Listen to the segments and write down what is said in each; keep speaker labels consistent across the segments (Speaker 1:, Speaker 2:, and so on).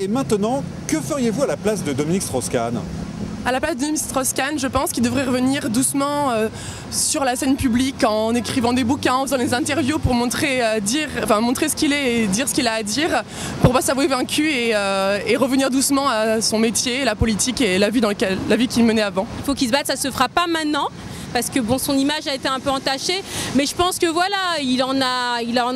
Speaker 1: Et maintenant, que feriez-vous à la place de Dominique Strauss-Kahn ?
Speaker 2: À la place de Dominique Strauss-Kahn, je pense qu'il devrait revenir doucement sur la scène publique en écrivant des bouquins, en faisant des interviews pour montrer ce qu'il est et dire ce qu'il a à dire, pour pas s'avouer vaincu et revenir doucement à son métier, la politique et la vie qu'il menait avant.
Speaker 3: Il faut qu'il se batte, ça se fera pas maintenant. Parce que bon, son image a été un peu entachée, mais je pense que voilà, il en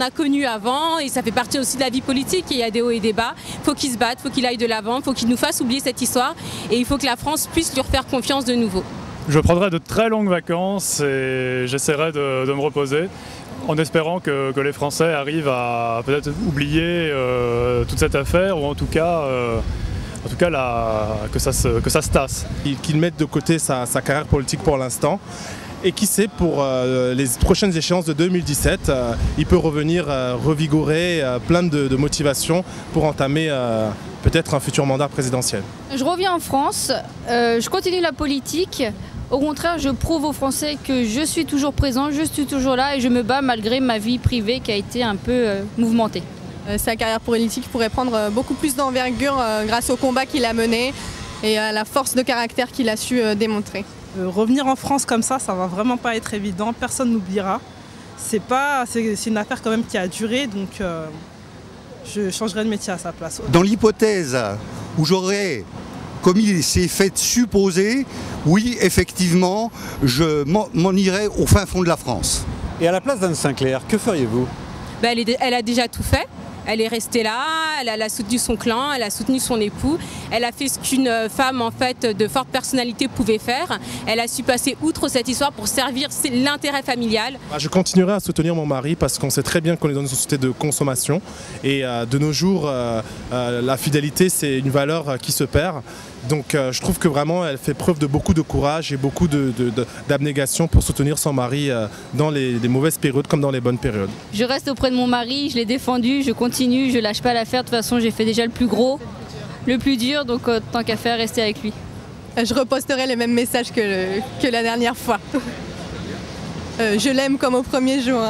Speaker 3: a connu avant et ça fait partie aussi de la vie politique. Il y a des hauts et des bas. Il faut qu'il se batte, il faut qu'il aille de l'avant, il faut qu'il nous fasse oublier cette histoire et il faut que la France puisse lui refaire confiance de nouveau.
Speaker 4: Je prendrai de très longues vacances et j'essaierai de me reposer en espérant que les Français arrivent à peut-être oublier toute cette affaire ou en tout cas que ça se tasse.
Speaker 5: Qu'il mette de côté sa carrière politique pour l'instant et qui sait, pour les prochaines échéances de 2017, il peut revenir revigorer, plein de motivation pour entamer peut-être un futur mandat présidentiel.
Speaker 6: Je reviens en France, je continue la politique. Au contraire, je prouve aux Français que je suis toujours présent, je suis toujours là et je me bats malgré ma vie privée qui a été un peu mouvementée.
Speaker 2: Sa carrière politique pourrait prendre beaucoup plus d'envergure grâce au combat qu'il a mené et à la force de caractère qu'il a su démontrer.
Speaker 7: Revenir en France comme ça va vraiment pas être évident, personne n'oubliera. C'est une affaire quand même qui a duré, donc je changerai de métier à sa place.
Speaker 8: Dans l'hypothèse où j'aurais commis ces faits supposés, oui, effectivement, je m'en irai au fin fond de la France.
Speaker 1: Et à la place d'Anne Sinclair, que feriez-vous ?
Speaker 3: Elle a déjà tout fait. Elle est restée là, elle a soutenu son clan, elle a soutenu son époux, elle a fait ce qu'une femme en fait de forte personnalité pouvait faire. Elle a su passer outre cette histoire pour servir l'intérêt familial.
Speaker 5: Je continuerai à soutenir mon mari parce qu'on sait très bien qu'on est dans une société de consommation et de nos jours la fidélité c'est une valeur qui se perd. Donc je trouve que vraiment elle fait preuve de beaucoup de courage et beaucoup d'abnégation pour soutenir son mari dans les mauvaises périodes comme dans les bonnes périodes.
Speaker 6: Je reste auprès de mon mari, je l'ai défendu, je continue, je lâche pas l'affaire. De toute façon, j'ai fait déjà le plus gros, le plus dur, donc tant qu'à faire, rester avec lui.
Speaker 2: Je reposterai les mêmes messages que la dernière fois. Je l'aime comme au premier jour.